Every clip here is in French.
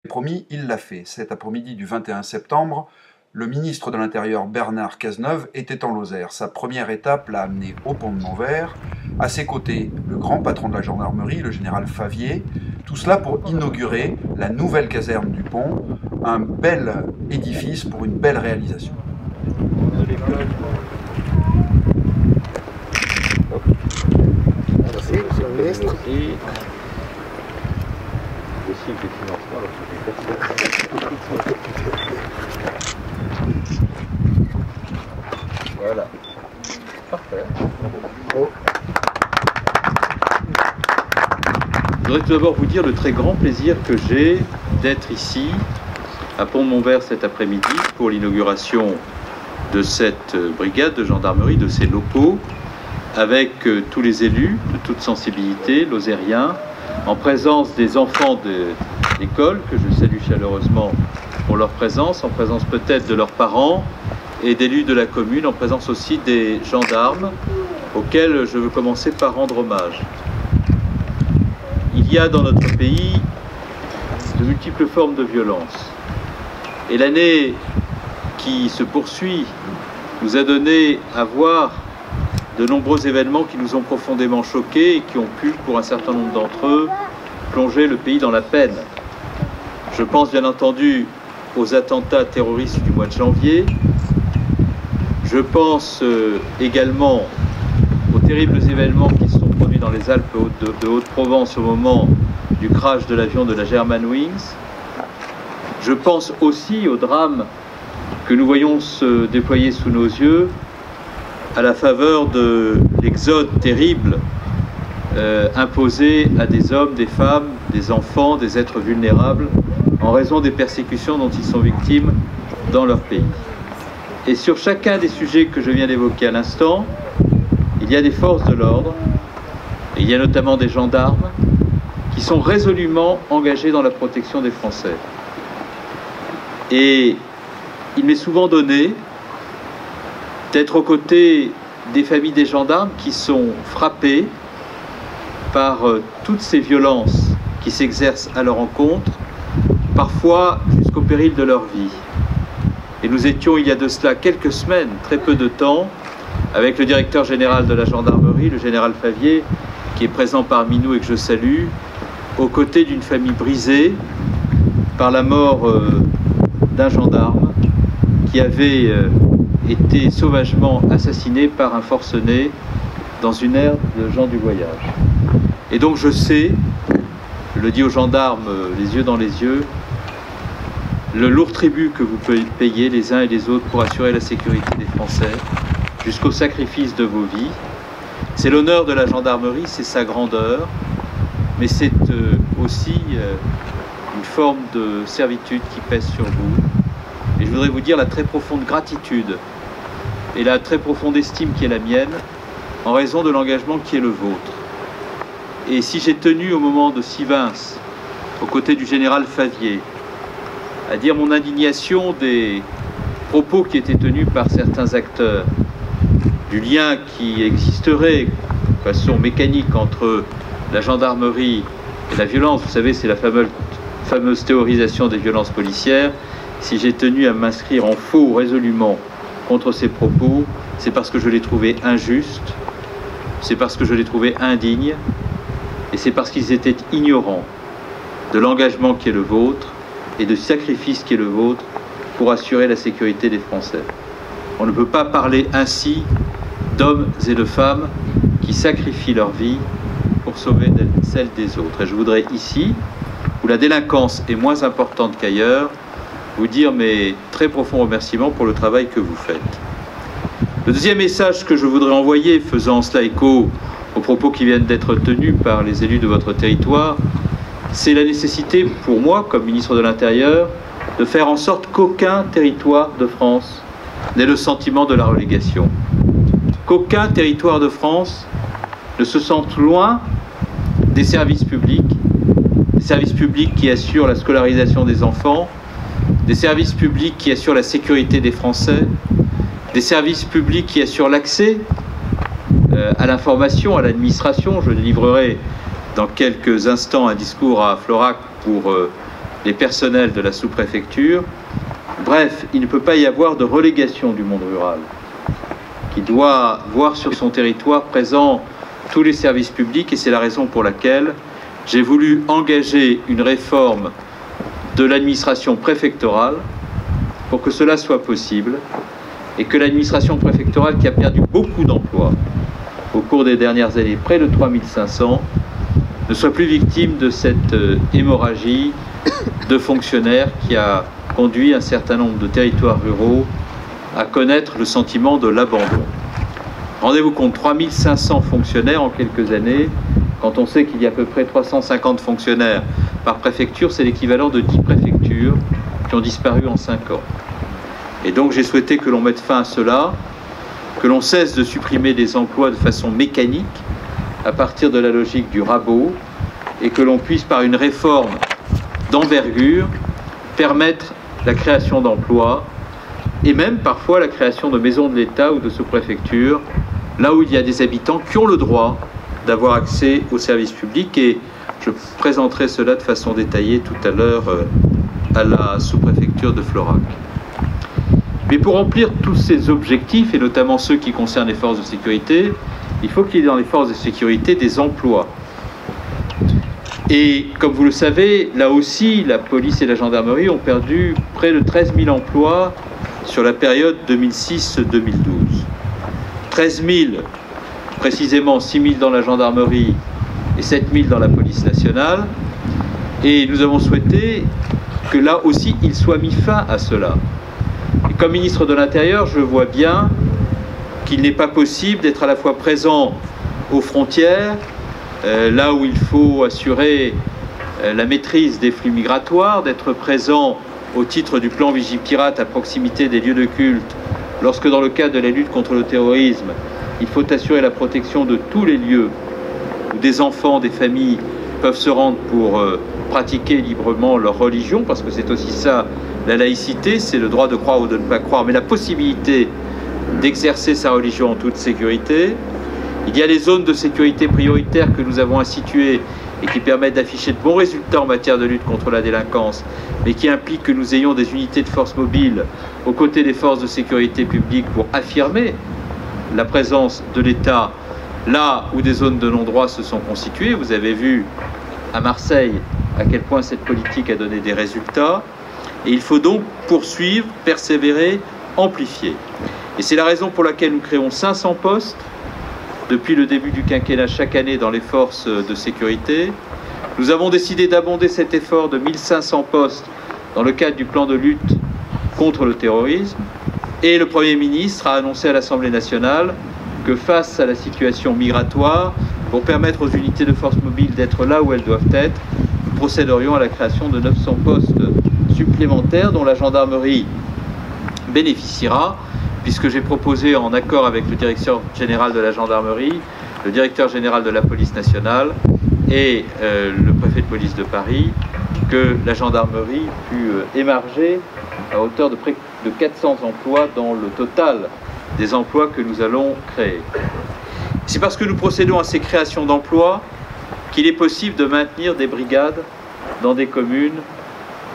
Promis, il l'a fait. Cet après-midi du 21 septembre, le ministre de l'Intérieur Bernard Cazeneuve était en Lozère. Sa première étape l'a amené au pont de Montvert. À ses côtés, le grand patron de la gendarmerie, le général Favier. Tout cela pour inaugurer la nouvelle caserne du pont, un bel édifice pour une belle réalisation. Merci, monsieur le ministre. Possible des financements alors que voilà. Parfait. Je voudrais tout d'abord vous dire le très grand plaisir que j'ai d'être ici à Pont-de-Montvert cet après-midi pour l'inauguration de cette brigade de gendarmerie, de ces locaux, avec tous les élus de toute sensibilité, lozériens, en présence des enfants de l'école, que je salue chaleureusement pour leur présence, en présence peut-être de leurs parents et d'élus de la commune, en présence aussi des gendarmes, auxquels je veux commencer par rendre hommage. Il y a dans notre pays de multiples formes de violence. Et l'année qui se poursuit nous a donné à voir de nombreux événements qui nous ont profondément choqués et qui ont pu, pour un certain nombre d'entre eux, plonger le pays dans la peine. Je pense bien entendu aux attentats terroristes du mois de janvier. Je pense également aux terribles événements qui se sont produits dans les Alpes de Haute-Provence au moment du crash de l'avion de la Germanwings. Je pense aussi au drame que nous voyons se déployer sous nos yeux à la faveur de l'exode terrible imposé à des hommes, des femmes, des enfants, des êtres vulnérables en raison des persécutions dont ils sont victimes dans leur pays. Et sur chacun des sujets que je viens d'évoquer à l'instant, il y a des forces de l'ordre, et il y a notamment des gendarmes qui sont résolument engagés dans la protection des Français. Et il m'est souvent donné d'être aux côtés des familles des gendarmes qui sont frappées par toutes ces violences qui s'exercent à leur encontre, parfois jusqu'au péril de leur vie. Et nous étions, il y a de cela quelques semaines, très peu de temps, avec le directeur général de la gendarmerie, le général Favier, qui est présent parmi nous et que je salue, aux côtés d'une famille brisée par la mort d'un gendarme qui avait été sauvagement assassiné par un forcené dans une aire de gens du voyage. Et donc je sais, je le dis aux gendarmes les yeux dans les yeux, le lourd tribut que vous payez les uns et les autres pour assurer la sécurité des Français, jusqu'au sacrifice de vos vies. C'est l'honneur de la gendarmerie, c'est sa grandeur, mais c'est aussi une forme de servitude qui pèse sur vous. Et je voudrais vous dire la très profonde gratitude et la très profonde estime qui est la mienne en raison de l'engagement qui est le vôtre. Et si j'ai tenu au moment de Sivins, aux côtés du général Favier, à dire mon indignation des propos qui étaient tenus par certains acteurs, du lien qui existerait de façon mécanique entre la gendarmerie et la violence, vous savez, c'est la fameuse théorisation des violences policières. Si j'ai tenu à m'inscrire en faux résolument contre ces propos, c'est parce que je les trouvais injustes, c'est parce que je les trouvais indignes, et c'est parce qu'ils étaient ignorants de l'engagement qui est le vôtre et du sacrifice qui est le vôtre pour assurer la sécurité des Français. On ne peut pas parler ainsi d'hommes et de femmes qui sacrifient leur vie pour sauver celle des autres. Et je voudrais ici, où la délinquance est moins importante qu'ailleurs, vous dire mes très profonds remerciements pour le travail que vous faites. Le deuxième message que je voudrais envoyer, faisant cela écho aux propos qui viennent d'être tenus par les élus de votre territoire, c'est la nécessité pour moi, comme ministre de l'Intérieur, de faire en sorte qu'aucun territoire de France n'ait le sentiment de la relégation. Qu'aucun territoire de France ne se sente loin des services publics qui assurent la scolarisation des enfants, des services publics qui assurent la sécurité des Français, des services publics qui assurent l'accès à l'information, à l'administration. Je livrerai dans quelques instants un discours à Florac pour les personnels de la sous-préfecture. Bref, il ne peut pas y avoir de relégation du monde rural, qui doit voir sur son territoire présent tous les services publics, et c'est la raison pour laquelle j'ai voulu engager une réforme de l'administration préfectorale pour que cela soit possible, et que l'administration préfectorale, qui a perdu beaucoup d'emplois au cours des dernières années, près de 3500, ne soit plus victime de cette hémorragie de fonctionnaires qui a conduit un certain nombre de territoires ruraux à connaître le sentiment de l'abandon. Rendez-vous compte, 3500 fonctionnaires en quelques années, quand on sait qu'il y a à peu près 350 fonctionnaires par préfecture, c'est l'équivalent de 10 préfectures qui ont disparu en 5 ans. Et donc j'ai souhaité que l'on mette fin à cela, que l'on cesse de supprimer des emplois de façon mécanique, à partir de la logique du rabot, et que l'on puisse, par une réforme d'envergure, permettre la création d'emplois, et même parfois la création de maisons de l'État ou de sous-préfectures, là où il y a des habitants qui ont le droit d'avoir accès aux services publics, et je présenterai cela de façon détaillée tout à l'heure à la sous-préfecture de Florac. Mais pour remplir tous ces objectifs, et notamment ceux qui concernent les forces de sécurité, il faut qu'il y ait dans les forces de sécurité des emplois. Et comme vous le savez, là aussi, la police et la gendarmerie ont perdu près de 13 000 emplois sur la période 2006-2012. 13 000, précisément 6 000 dans la gendarmerie et 7 000 dans la police nationale. Et nous avons souhaité que là aussi, il soit mis fin à cela. Et comme ministre de l'Intérieur, je vois bien qu'il n'est pas possible d'être à la fois présent aux frontières, là où il faut assurer la maîtrise des flux migratoires, d'être présent au titre du plan Vigipirate à proximité des lieux de culte, lorsque dans le cadre de la lutte contre le terrorisme, il faut assurer la protection de tous les lieux où des enfants, des familles peuvent se rendre pour pratiquer librement leur religion, parce que c'est aussi ça, la laïcité, c'est le droit de croire ou de ne pas croire, mais la possibilité d'exercer sa religion en toute sécurité. Il y a les zones de sécurité prioritaires que nous avons instituées et qui permettent d'afficher de bons résultats en matière de lutte contre la délinquance, mais qui impliquent que nous ayons des unités de force mobiles aux côtés des forces de sécurité publique pour affirmer la présence de l'État là où des zones de non-droit se sont constituées. Vous avez vu à Marseille à quel point cette politique a donné des résultats. Et il faut donc poursuivre, persévérer, amplifier. Et c'est la raison pour laquelle nous créons 500 postes depuis le début du quinquennat chaque année dans les forces de sécurité. Nous avons décidé d'abonder cet effort de 1500 postes dans le cadre du plan de lutte contre le terrorisme. Et le Premier ministre a annoncé à l'Assemblée nationale que face à la situation migratoire, pour permettre aux unités de force mobile d'être là où elles doivent être, nous procéderions à la création de 900 postes supplémentaires dont la gendarmerie bénéficiera, puisque j'ai proposé, en accord avec le directeur général de la gendarmerie, le directeur général de la police nationale et le préfet de police de Paris, que la gendarmerie pût émarger à hauteur de près de 400 emplois dans le total des emplois que nous allons créer. C'est parce que nous procédons à ces créations d'emplois qu'il est possible de maintenir des brigades dans des communes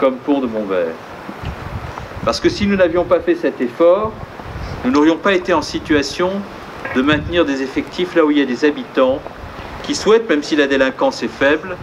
comme Pont-de-Montvert. Parce que si nous n'avions pas fait cet effort, nous n'aurions pas été en situation de maintenir des effectifs là où il y a des habitants qui souhaitent, même si la délinquance est faible,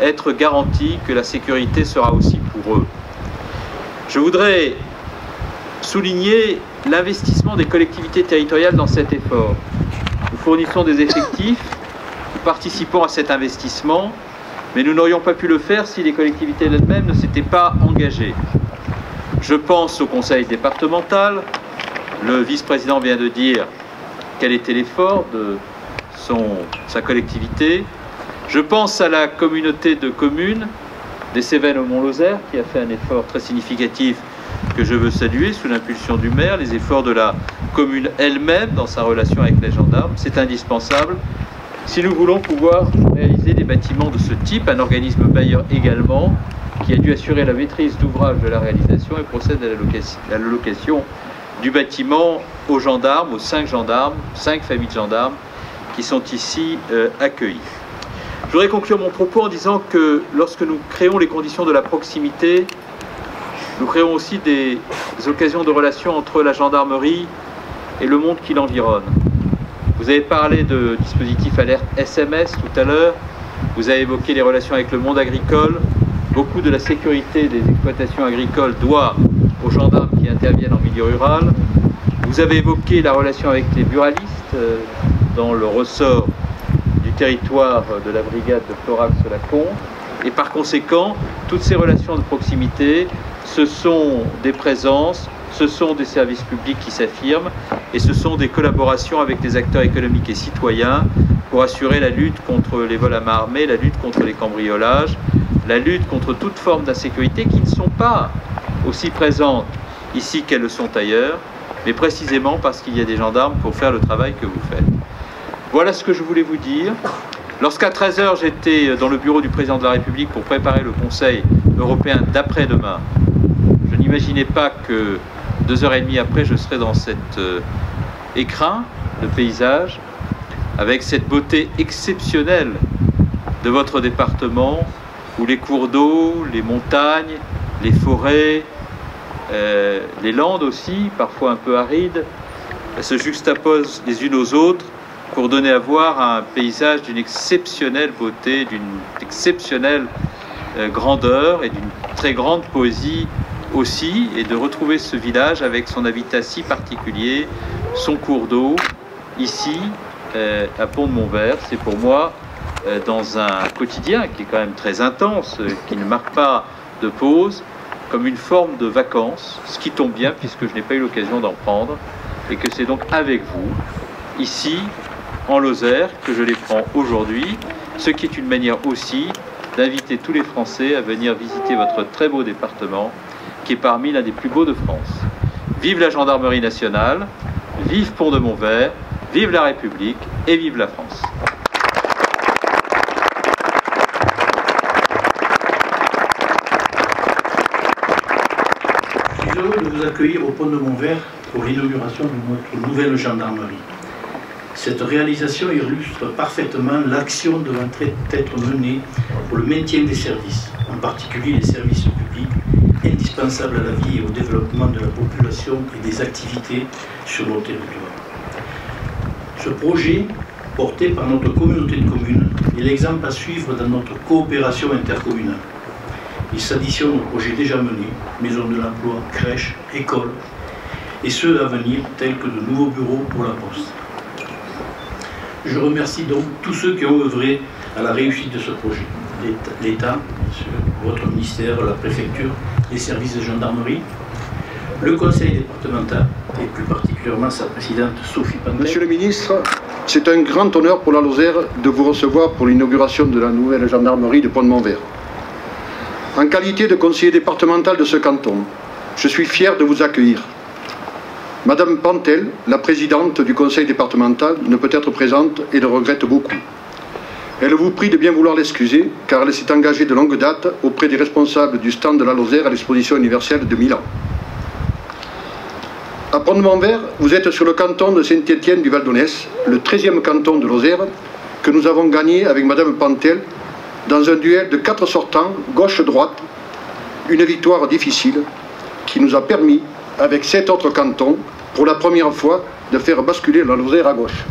être garantis que la sécurité sera aussi pour eux. Je voudrais souligner l'investissement des collectivités territoriales dans cet effort. Nous fournissons des effectifs, nous participons à cet investissement, mais nous n'aurions pas pu le faire si les collectivités elles-mêmes ne s'étaient pas engagées. Je pense au conseil départemental. Le vice-président vient de dire quel était l'effort de sa collectivité. Je pense à la communauté de communes des Cévennes au Mont-Lozère qui a fait un effort très significatif que je veux saluer sous l'impulsion du maire, les efforts de la commune elle-même dans sa relation avec les gendarmes. C'est indispensable si nous voulons pouvoir réaliser des bâtiments de ce type. Un organisme bailleur également qui a dû assurer la maîtrise d'ouvrage de la réalisation et procède à l'allocation du bâtiment aux gendarmes, aux 5 familles de gendarmes qui sont ici accueillis. Je voudrais conclure mon propos en disant que lorsque nous créons les conditions de la proximité, nous créons aussi des occasions de relation entre la gendarmerie et le monde qui l'environne. Vous avez parlé de dispositifs alerte SMS tout à l'heure, vous avez évoqué les relations avec le monde agricole. Beaucoup de la sécurité des exploitations agricoles doit aux gendarmes qui interviennent en milieu rural. Vous avez évoqué la relation avec les buralistes dans le ressort du territoire de la brigade de Florac-Solacon. Et par conséquent, toutes ces relations de proximité, ce sont des présences, ce sont des services publics qui s'affirment et ce sont des collaborations avec les acteurs économiques et citoyens pour assurer la lutte contre les vols à main armée, la lutte contre les cambriolages, la lutte contre toute forme d'insécurité qui ne sont pas aussi présentes ici qu'elles le sont ailleurs, mais précisément parce qu'il y a des gendarmes pour faire le travail que vous faites. Voilà ce que je voulais vous dire. Lorsqu'à 13 h j'étais dans le bureau du président de la République pour préparer le Conseil européen d'après-demain, je n'imaginais pas que 2h30 après, je serais dans cet écrin de paysage, avec cette beauté exceptionnelle de votre département, où les cours d'eau, les montagnes, les forêts, les landes aussi, parfois un peu arides, se juxtaposent les unes aux autres pour donner à voir un paysage d'une exceptionnelle beauté, d'une exceptionnelle grandeur et d'une très grande poésie aussi, et de retrouver ce village avec son habitat si particulier, son cours d'eau, ici, à Pont-de-Montvert. C'est pour moi, dans un quotidien qui est quand même très intense, qui ne marque pas de pause, comme une forme de vacances, ce qui tombe bien puisque je n'ai pas eu l'occasion d'en prendre, et que c'est donc avec vous, ici, en Lozère, que je les prends aujourd'hui, ce qui est une manière aussi d'inviter tous les Français à venir visiter votre très beau département, qui est parmi l'un des plus beaux de France. Vive la gendarmerie nationale, vive Pont-de-Montvert, vive la République et vive la France. Je suis heureux de vous accueillir au Pont-de-Montvert pour l'inauguration de notre nouvelle gendarmerie. Cette réalisation illustre parfaitement l'action devant être menée pour le maintien des services, en particulier les services publics, indispensables à la vie et au développement de la population et des activités sur nos territoires. Ce projet, porté par notre communauté de communes, est l'exemple à suivre dans notre coopération intercommunale. Il s'additionne aux projets déjà menés, maisons de l'emploi, crèches, écoles, et ceux à venir, tels que de nouveaux bureaux pour la Poste. Je remercie donc tous ceux qui ont œuvré à la réussite de ce projet. L'État, votre ministère, la préfecture, les services de gendarmerie, le conseil départemental et plus particulièrement sa présidente Sophie Pantel. Monsieur le ministre, c'est un grand honneur pour la Lozère de vous recevoir pour l'inauguration de la nouvelle gendarmerie de Pont-de-Montvert. En qualité de conseiller départemental de ce canton, je suis fier de vous accueillir. Madame Pantel, la présidente du conseil départemental, ne peut être présente et le regrette beaucoup. Elle vous prie de bien vouloir l'excuser, car elle s'est engagée de longue date auprès des responsables du stand de la Lozère à l'exposition universelle de Milan. À Pont-de-Montvert, vous êtes sur le canton de Saint-Étienne du Val-d'Aunès, le 13e canton de Lozère, que nous avons gagné avec Madame Pantel dans un duel de 4 sortants, gauche-droite, une victoire difficile qui nous a permis, avec 7 autres cantons, pour la première fois, de faire basculer la Lozère à gauche.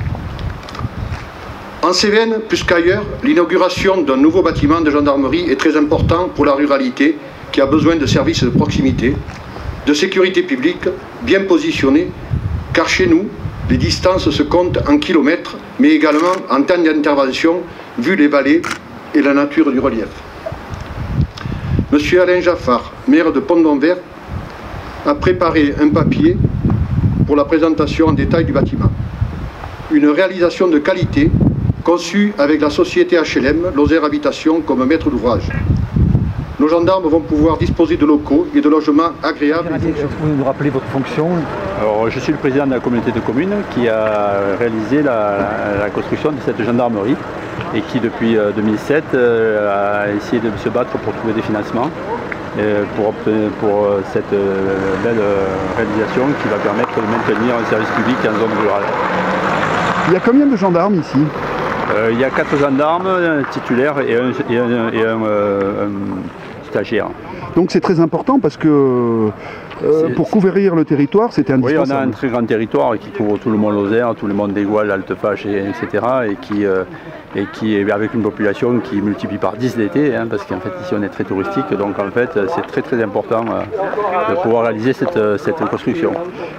En Cévennes, plus qu'ailleurs, l'inauguration d'un nouveau bâtiment de gendarmerie est très important pour la ruralité qui a besoin de services de proximité, de sécurité publique bien positionnés, car chez nous, les distances se comptent en kilomètres, mais également en temps d'intervention, vu les vallées et la nature du relief. Monsieur Alain Jaffard, maire de Pont-de-Montvert, a préparé un papier pour la présentation en détail du bâtiment. Une réalisation de qualité conçue avec la société HLM, Lozère Habitation, comme maître d'ouvrage. Nos gendarmes vont pouvoir disposer de locaux et de logements agréables. Vous nous rappelez votre fonction? Alors, je suis le président de la communauté de communes qui a réalisé la construction de cette gendarmerie et qui, depuis 2007, a essayé de se battre pour trouver des financements pour cette belle réalisation qui va permettre de maintenir un service public en zone rurale. Il y a combien de gendarmes ici? Il y a 4 gendarmes, un titulaire et un stagiaire. Donc c'est très important parce que pour couvrir le territoire, c'était indispensable. Oui, on a un très grand territoire qui couvre tout le Mont Lozère, tout le Mont d'Aigoual, l'Altefache, etc. Et qui est avec une population qui multiplie par 10 l'été, hein, parce qu'en fait ici on est très touristique, donc en fait c'est très important de pouvoir réaliser cette construction.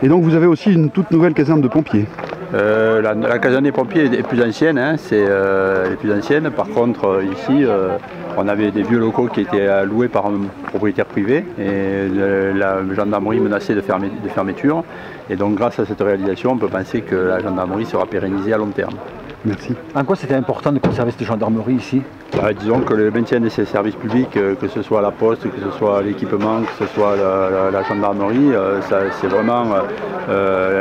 Et donc vous avez aussi une toute nouvelle caserne de pompiers. La caserne des pompiers est plus ancienne, hein, est plus ancienne. Par contre ici on avait des vieux locaux qui étaient loués par un propriétaire privé et la gendarmerie menaçait de fermeture. Et donc grâce à cette réalisation on peut penser que la gendarmerie sera pérennisée à long terme. Merci. En quoi c'était important de conserver cette gendarmerie ici? Disons que le maintien de ces services publics, que ce soit la poste, que ce soit l'équipement, que ce soit la gendarmerie, c'est vraiment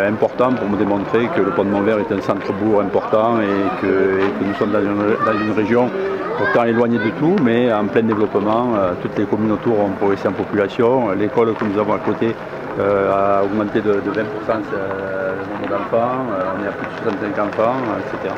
important pour me démontrer que le Pont de Montvert est un centre-bourg important et que nous sommes dans une région pourtant éloignée de tout, mais en plein développement. Toutes les communes autour ont progressé en population. L'école que nous avons à côté a augmenté de 20% le nombre d'enfants. On est à plus de 65 enfants, etc.